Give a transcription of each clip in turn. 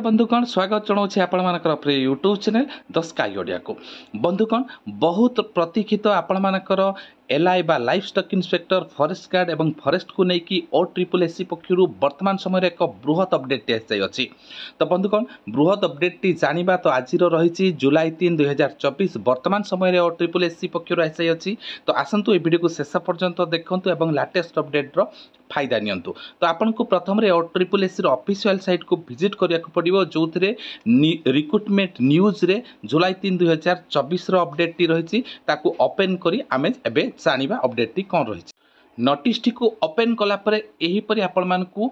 बंधुगण स्वागत जनाऊँ आपण मानकर प्रिय YouTube channel the sky Odia को। बंधुगण बहुत प्रतीक्षित आपण मानकर एलआई बा life stock inspector forest guard एवं फॉरेस्ट को लेकिन OSSC पक्षर वर्तमान समय एक बृहत अपडेट आसी। तो बंधुगण बृहत अपडेट टी जानिबा तो आज रही जुलाई 3, 2024 वर्तमान समय OSSC पक्षर आसी। तो आसतु ये वीडियो को शेष पर्यंत देखूँ और लाटेस्ट अपडेट फायदा नियंतु। तो आपन को प्रथम OSSC ऑफिशियल साइट को विजिट करिया पड़ो जो रिक्रुटमेंट न्यूज रे जुलाई 3, 2024 अपडेट टी रही ओपन करी आमे एबे जानिबा अपडेट टी कौन रही। नोटिस टी को ओपन कला परे एही परी आपण मानकू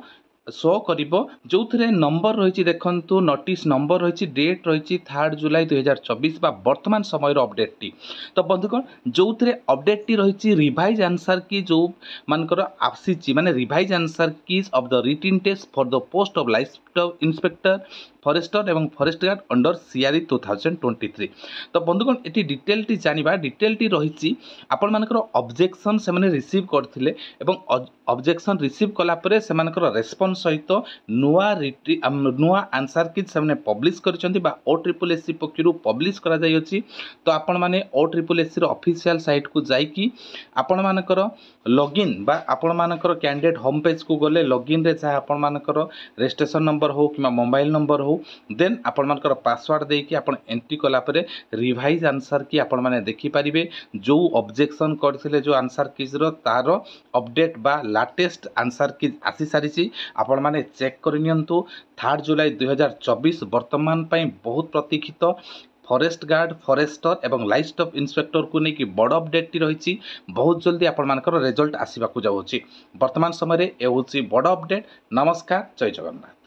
शो करिवो जो नंबर रही देखु नोटिस नंबर रही डेट रही 3 जुलाई 2024 बा वर्तमान समय अपडेट टी। तो बंधुगण जो अपडेट टी रही रिवाइज आंसर की जो मानकर आसी माने revise answer keys of the written test for the post of life inspector forester एवं फॉरेस्ट गार्ड अंडर CRE 2023। तो बंधुगण ये डिटेल टी जानिबा डिटेल टी रही आपण मानकर ऑब्जेक्शन से माने रिसीव करथिले एवं ऑब्जेक्शन रिसीव कला परे से मानकर रेस्पॉन्स सहित नुआ आंसर की से पब्लिश करछंती बा OSSC पक्षरु पब्लिश करा जाय अछि। तो आपण माने OSSC रो ऑफिशियल साइट को जाईकी आपण मानकर लॉगिन बा आपण मानकर कैंडिडेट होम पेज को गले लॉगिन रे जहाँ आपण मानकर रजिस्ट्रेशन नंबर हो कि मोबाइल नंबर हो देन आपण मानकर पासवर्ड देकी आपण एंट्री कला परे रिवाइज आंसर की आपण माने देखि परिबे जो ऑब्जेक्शन करथिले जो आंसर कीज रो तार अपडेट बा लाटेस्ट आंसर की आसी सारी आपण माने चेक कर नियंतु। 3 जुलाई 2024 वर्तमान पई बहुत प्रतीक्षित फॉरेस्ट गार्ड फॉरेस्टर एवं लाइफ स्टॉक इंस्पेक्टर को लेकिन बड़ अपडेट टी रही बहुत जल्दी आपण मानकर रिजल्ट आसवाक जाऊँगी। वर्तमान समय ए होची बड़ अपडेट। नमस्कार, जय जगन्नाथ।